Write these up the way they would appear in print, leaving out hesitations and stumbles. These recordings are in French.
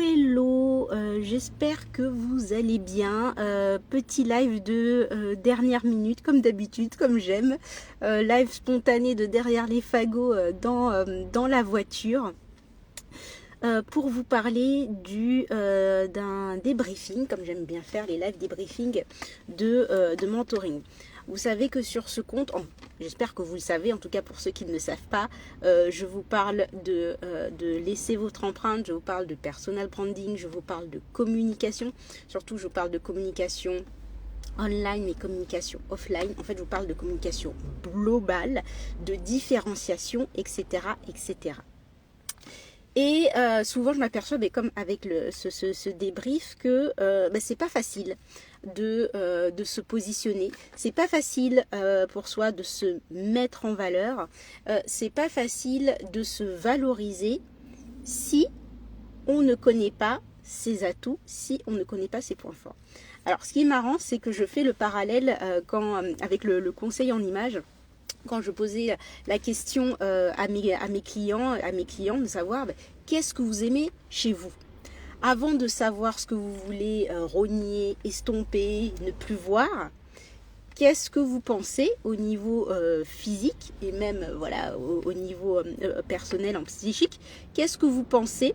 Hello, j'espère que vous allez bien. Petit live de dernière minute, comme d'habitude, comme j'aime. Live spontané de derrière les fagots dans la voiture. Pour vous parler d'un débriefing, comme j'aime bien faire les live débriefing de mentoring. Vous savez que sur ce compte, j'espère que vous le savez, en tout cas pour ceux qui ne le savent pas, je vous parle de laisser votre empreinte, je vous parle de personal branding, je vous parle de communication, surtout je vous parle de communication online et communication offline. En fait, je vous parle de communication globale, de différenciation, etc., etc. Et souvent, je m'aperçois, comme avec ce débrief, que c'est pas facile de se positionner. C'est pas facile pour soi de se mettre en valeur. C'est pas facile de se valoriser si on ne connaît pas ses atouts, si on ne connaît pas ses points forts. Alors, ce qui est marrant, c'est que je fais le parallèle avec le conseil en images. Quand je posais la question à mes clients de savoir qu'est-ce que vous aimez chez vous. Avant de savoir ce que vous voulez rogner, estomper, ne plus voir, qu'est-ce que vous pensez au niveau physique et même au niveau personnel, psychique, qu'est-ce que vous pensez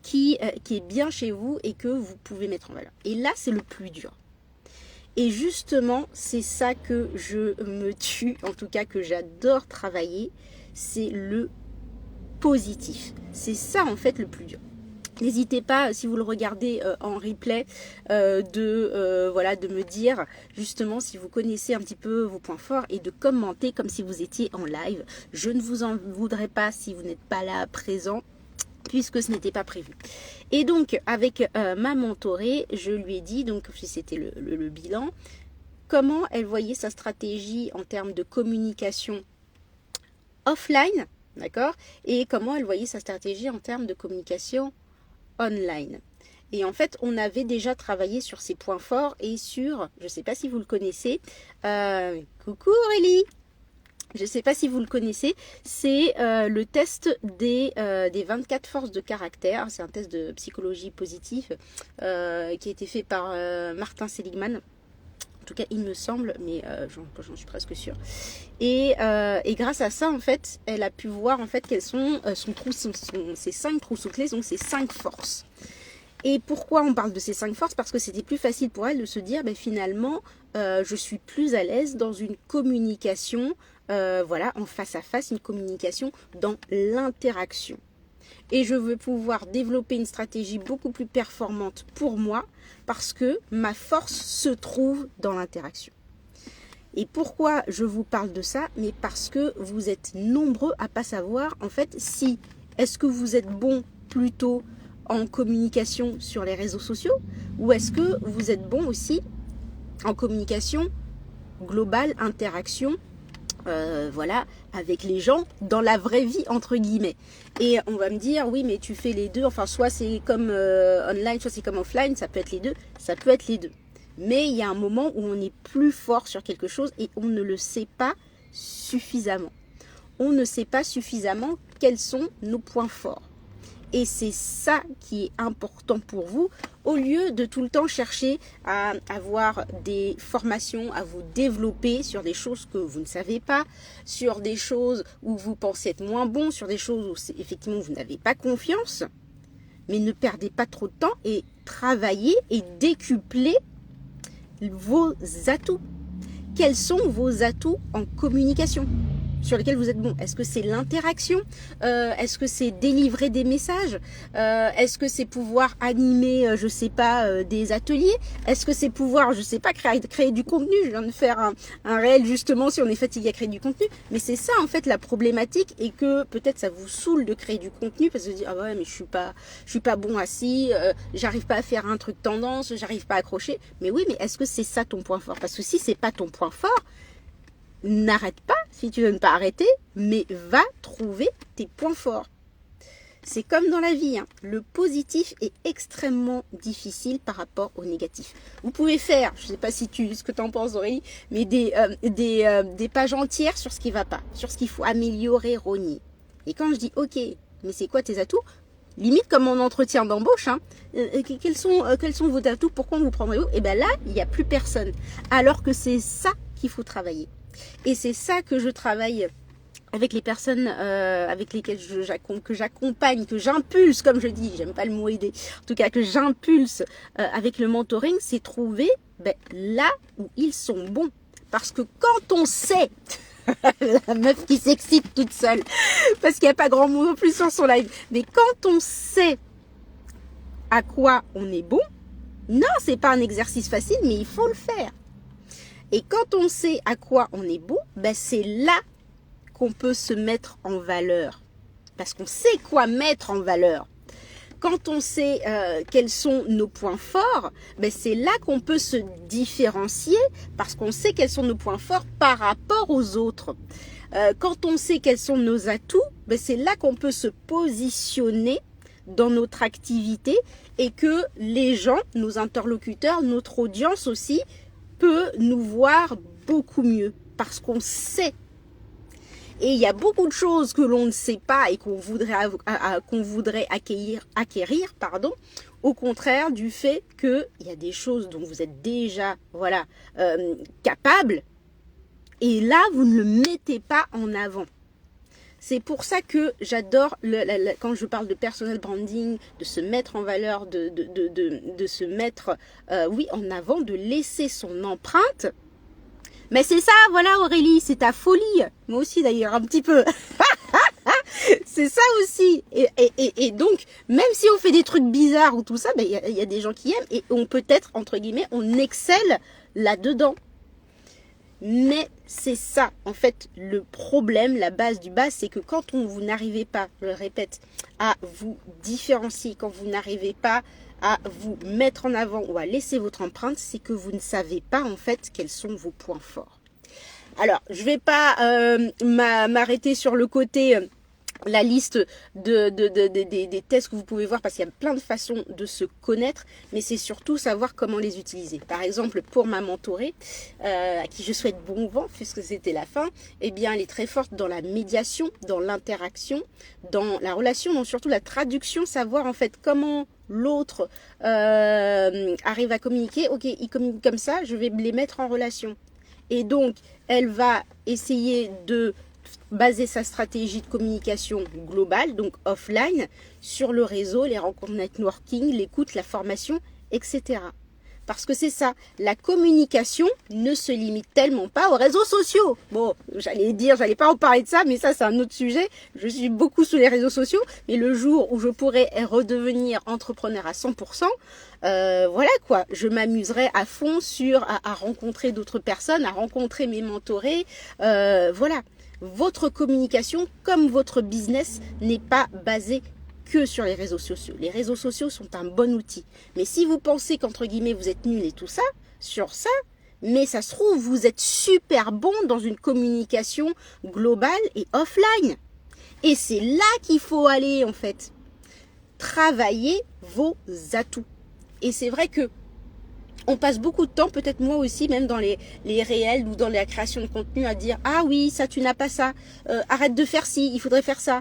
qui est bien chez vous et que vous pouvez mettre en valeur. Et là, c'est le plus dur. Et justement, c'est ça que je me tue, en tout cas que j'adore travailler, c'est le positif. C'est ça en fait le plus dur. N'hésitez pas, si vous le regardez en replay, de me dire justement si vous connaissez un petit peu vos points forts et de commenter comme si vous étiez en live. Je ne vous en voudrais pas si vous n'êtes pas là présent, puisque ce n'était pas prévu. Et donc, avec ma mentorée, je lui ai dit, donc c'était le bilan, comment elle voyait sa stratégie en termes de communication offline, d'accord, et comment elle voyait sa stratégie en termes de communication online. Et en fait, on avait déjà travaillé sur ses points forts et sur, je ne sais pas si vous le connaissez, coucou Aurélie. Je ne sais pas si vous le connaissez, c'est le test des 24 forces de caractère. C'est un test de psychologie positive qui a été fait par Martin Seligman. En tout cas, il me semble, mais j'en suis presque sûre. Et grâce à ça, en fait, elle a pu voir en fait quelles sont ses 5 trousseaux-clés, donc ses 5 forces. Et pourquoi on parle de ces 5 forces? Parce que c'était plus facile pour elle de se dire, finalement, je suis plus à l'aise dans une communication, en face à face, une communication dans l'interaction. Et je veux pouvoir développer une stratégie beaucoup plus performante pour moi parce que ma force se trouve dans l'interaction. Et pourquoi je vous parle de ça? Mais parce que vous êtes nombreux à pas savoir, en fait, est-ce que vous êtes bon plutôt en communication sur les réseaux sociaux ou est-ce que vous êtes bon aussi en communication globale, interaction, avec les gens dans la vraie vie entre guillemets. Et on va me dire oui mais tu fais les deux, enfin soit c'est comme online, soit c'est comme offline, ça peut être les deux, mais il y a un moment où on est plus fort sur quelque chose et on ne le sait pas suffisamment. On ne sait pas suffisamment quels sont nos points forts. Et c'est ça qui est important pour vous, au lieu de tout le temps chercher à avoir des formations, à vous développer sur des choses que vous ne savez pas, sur des choses où vous pensez être moins bon, sur des choses où effectivement vous n'avez pas confiance. Mais ne perdez pas trop de temps et travaillez et décuplez vos atouts. Quels sont vos atouts en communication ? Sur lesquels vous êtes bon? Est-ce que c'est l'interaction? Est-ce que c'est délivrer des messages? Est-ce que c'est pouvoir animer, des ateliers? Est-ce que c'est pouvoir, créer du contenu? Je viens de faire un réel justement si on est fatigué à créer du contenu. Mais c'est ça en fait la problématique et que peut-être ça vous saoule de créer du contenu parce que vous dites ah ouais mais je suis pas bon assis, j'arrive pas à faire un truc tendance, j'arrive pas à accrocher. Mais oui mais est-ce que c'est ça ton point fort? Parce que si c'est pas ton point fort, n'arrête pas si tu veux ne pas arrêter, mais va trouver tes points forts. C'est comme dans la vie, le positif est extrêmement difficile par rapport au négatif. Vous pouvez faire, je ne sais pas ce que tu en penses Aurélie, mais des pages entières sur ce qui ne va pas, sur ce qu'il faut améliorer, rogner. Et quand je dis ok, mais c'est quoi tes atouts? limite comme en entretien d'embauche, hein. Quels sont vos atouts, pourquoi on vous prendrait vous? Et bien là, il n'y a plus personne. Alors que c'est ça qu'il faut travailler. Et c'est ça que je travaille avec les personnes avec lesquelles que j'accompagne, que j'impulse, comme je dis, j'aime pas le mot aider, en tout cas que j'impulse avec le mentoring, c'est trouver là où ils sont bons. Parce que quand on sait, la meuf qui s'excite toute seule, parce qu'il n'y a pas grand mot non plus sur son live, mais quand on sait à quoi on est bon, non, c'est pas un exercice facile, mais il faut le faire. Et quand on sait à quoi on est bon, c'est là qu'on peut se mettre en valeur. Parce qu'on sait quoi mettre en valeur. Quand on sait quels sont nos points forts, c'est là qu'on peut se différencier parce qu'on sait quels sont nos points forts par rapport aux autres. Quand on sait quels sont nos atouts, c'est là qu'on peut se positionner dans notre activité et que les gens, nos interlocuteurs, notre audience aussi, peut nous voir beaucoup mieux parce qu'on sait. Et il y a beaucoup de choses que l'on ne sait pas et qu'on voudrait acquérir, au contraire du fait qu'il y a des choses dont vous êtes déjà capable et là vous ne le mettez pas en avant. C'est pour ça que j'adore, quand je parle de personal branding, de se mettre en valeur, de se mettre en avant, de laisser son empreinte. Mais c'est ça, voilà Aurélie, c'est ta folie. Moi aussi d'ailleurs, un petit peu. C'est ça aussi. Et donc, même si on fait des trucs bizarres ou tout ça, il y a des gens qui aiment et on peut être, entre guillemets, on excelle là-dedans. Mais c'est ça, en fait, le problème, la base du bas, c'est que quand vous n'arrivez pas, je le répète, à vous différencier, quand vous n'arrivez pas à vous mettre en avant ou à laisser votre empreinte, c'est que vous ne savez pas, en fait, quels sont vos points forts. Alors, je vais pas m'arrêter sur le côté... la liste des tests que vous pouvez voir parce qu'il y a plein de façons de se connaître, mais c'est surtout savoir comment les utiliser. Par exemple, pour ma mentorée, à qui je souhaite bon vent puisque c'était la fin, eh bien, elle est très forte dans la médiation, dans l'interaction, dans la relation, dans surtout la traduction, savoir en fait comment l'autre arrive à communiquer. Ok, il communique comme ça, je vais les mettre en relation. Et donc, elle va essayer de baser sa stratégie de communication globale, donc offline, sur le réseau, les rencontres networking, l'écoute, la formation, etc. Parce que c'est ça, la communication ne se limite tellement pas aux réseaux sociaux. Bon, j'allais pas en parler de ça, mais ça c'est un autre sujet. Je suis beaucoup sur les réseaux sociaux, mais le jour où je pourrais redevenir entrepreneur à 100%, voilà quoi, je m'amuserai à fond à rencontrer d'autres personnes, à rencontrer mes mentorés, voilà. Votre communication, comme votre business, n'est pas basée que sur les réseaux sociaux. Les réseaux sociaux sont un bon outil. Mais si vous pensez qu'entre guillemets vous êtes nul et tout ça, sur ça, mais ça se trouve, vous êtes super bon dans une communication globale et offline. Et c'est là qu'il faut aller en fait. Travailler vos atouts. Et c'est vrai que on passe beaucoup de temps, peut-être moi aussi, même dans les réels ou dans la création de contenu, à dire « Ah oui, ça, tu n'as pas ça. Arrête de faire ci, il faudrait faire ça. »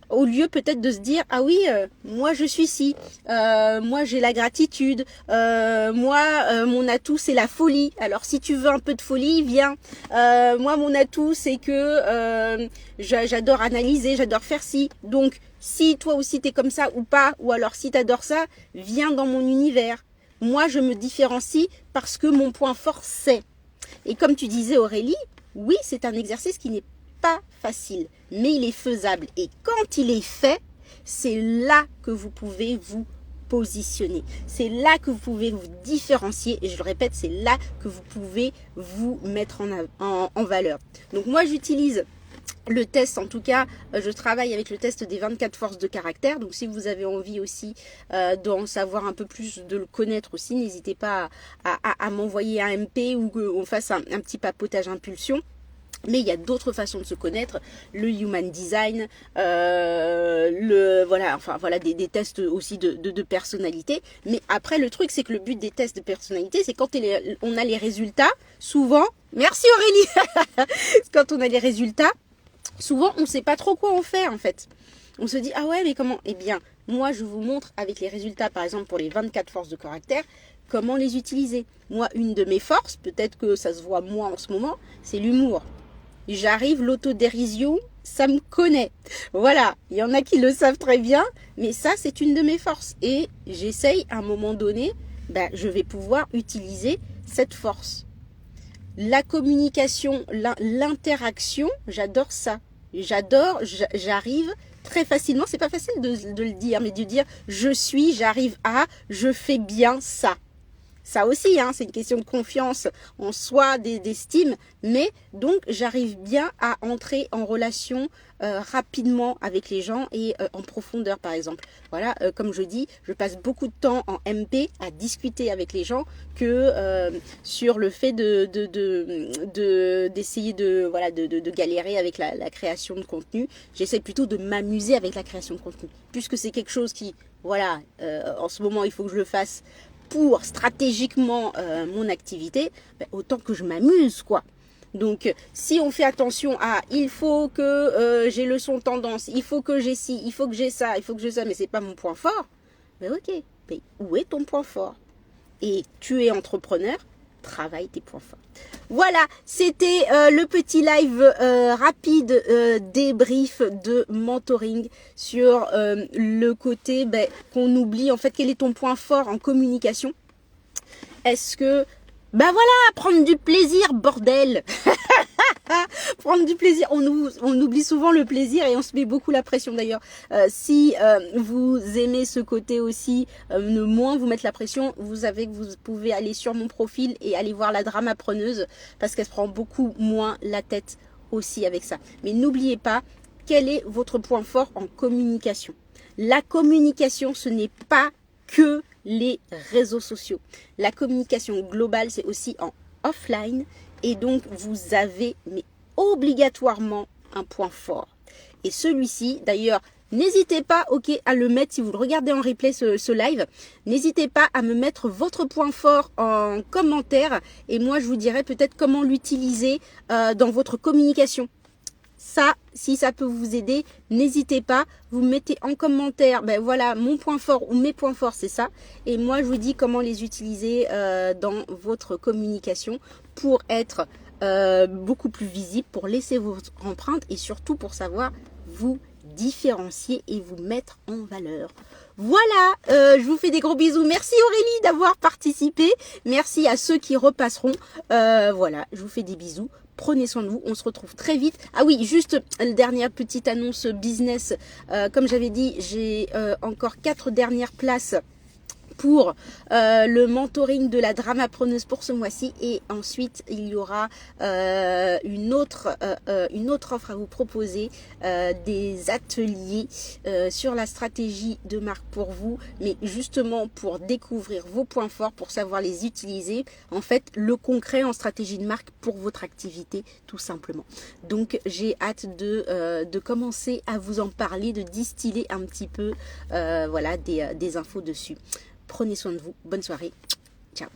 Au lieu peut-être de se dire « Ah oui, moi je suis ci. Moi j'ai la gratitude. Moi, mon atout, c'est la folie. Alors si tu veux un peu de folie, viens. Moi, mon atout, c'est que j'adore analyser, j'adore faire ci. Donc, si toi aussi t'es comme ça ou pas, ou alors si t'adores ça, viens dans mon univers. » Moi, je me différencie parce que mon point fort, c'est. Et comme tu disais, Aurélie, oui, c'est un exercice qui n'est pas facile, mais il est faisable. Et quand il est fait, c'est là que vous pouvez vous positionner. C'est là que vous pouvez vous différencier. Et je le répète, c'est là que vous pouvez vous mettre en valeur. Donc moi, j'utilise le test, en tout cas, je travaille avec le test des 24 forces de caractère. Donc, si vous avez envie aussi d'en savoir un peu plus, de le connaître aussi, n'hésitez pas à m'envoyer un MP ou qu'on fasse un petit papotage impulsion. Mais il y a d'autres façons de se connaître, le human design, des tests aussi de personnalité. Mais après, le truc, c'est que le but des tests de personnalité, c'est quand on a les résultats, souvent, merci Aurélie, quand on a les résultats, souvent, on ne sait pas trop quoi en faire, en fait. On se dit, ah ouais, mais comment? Eh bien, Moi, je vous montre avec les résultats, par exemple, pour les 24 forces de caractère, comment les utiliser. Moi, une de mes forces, peut-être que ça se voit moins en ce moment, c'est l'humour. J'arrive, l'autodérision, ça me connaît. Voilà, il y en a qui le savent très bien, mais ça, c'est une de mes forces. Et j'essaye, à un moment donné, je vais pouvoir utiliser cette force. La communication, l'interaction, j'adore ça. J'arrive très facilement, c'est pas facile de le dire, mais de dire j'arrive à, je fais bien ça. Ça aussi, hein, c'est une question de confiance en soi, d'estime, mais donc j'arrive bien à entrer en relation rapidement avec les gens et en profondeur, par exemple. Voilà, comme je dis, je passe beaucoup de temps en MP à discuter avec les gens que sur le fait d'essayer de galérer avec la création de contenu. J'essaie plutôt de m'amuser avec la création de contenu, puisque c'est quelque chose qui, voilà, en ce moment, il faut que je le fasse pour stratégiquement mon activité, autant que je m'amuse, quoi. Donc, si on fait attention à, il faut que j'ai le son tendance, il faut que j'ai ci, il faut que j'ai ça, il faut que j'ai ça, mais c'est pas mon point fort, ok, mais où est ton point fort? Et tu es entrepreneur, travaille tes points forts. Voilà, c'était le petit live rapide débrief de mentoring sur le côté qu'on oublie. En fait, quel est ton point fort en communication? Est-ce que, voilà, prendre du plaisir, bordel. Prendre du plaisir, on oublie souvent le plaisir et on se met beaucoup la pression d'ailleurs. Si vous aimez ce côté aussi, ne moins vous mettre la pression, vous savez que vous pouvez aller sur mon profil et aller voir la dramapreneuse parce qu'elle se prend beaucoup moins la tête aussi avec ça. Mais n'oubliez pas, quel est votre point fort en communication? La communication, ce n'est pas que les réseaux sociaux. La communication globale, c'est aussi en offline. Et donc, vous avez obligatoirement un point fort. Et celui-ci, d'ailleurs, n'hésitez pas à le mettre, si vous le regardez en replay ce live, n'hésitez pas à me mettre votre point fort en commentaire. Et moi, je vous dirai peut-être comment l'utiliser dans votre communication. Ça, si ça peut vous aider, n'hésitez pas, vous mettez en commentaire, voilà, mon point fort ou mes points forts, c'est ça. Et moi, je vous dis comment les utiliser dans votre communication pour être beaucoup plus visible, pour laisser votre empreinte et surtout pour savoir vous différencier et vous mettre en valeur. Voilà, je vous fais des gros bisous. Merci Aurélie d'avoir participé. Merci à ceux qui repasseront. Voilà, je vous fais des bisous. Prenez soin de vous, on se retrouve très vite. Ah oui, juste une dernière petite annonce business. Comme j'avais dit, j'ai encore 4 dernières places pour le mentoring de la dramapreneuse pour ce mois-ci. Et ensuite, il y aura une autre offre à vous proposer, des ateliers sur la stratégie de marque pour vous, mais justement pour découvrir vos points forts, pour savoir les utiliser. En fait, le concret en stratégie de marque pour votre activité, tout simplement. Donc, j'ai hâte de commencer à vous en parler, de distiller un petit peu voilà, des infos dessus. Prenez soin de vous. Bonne soirée. Ciao.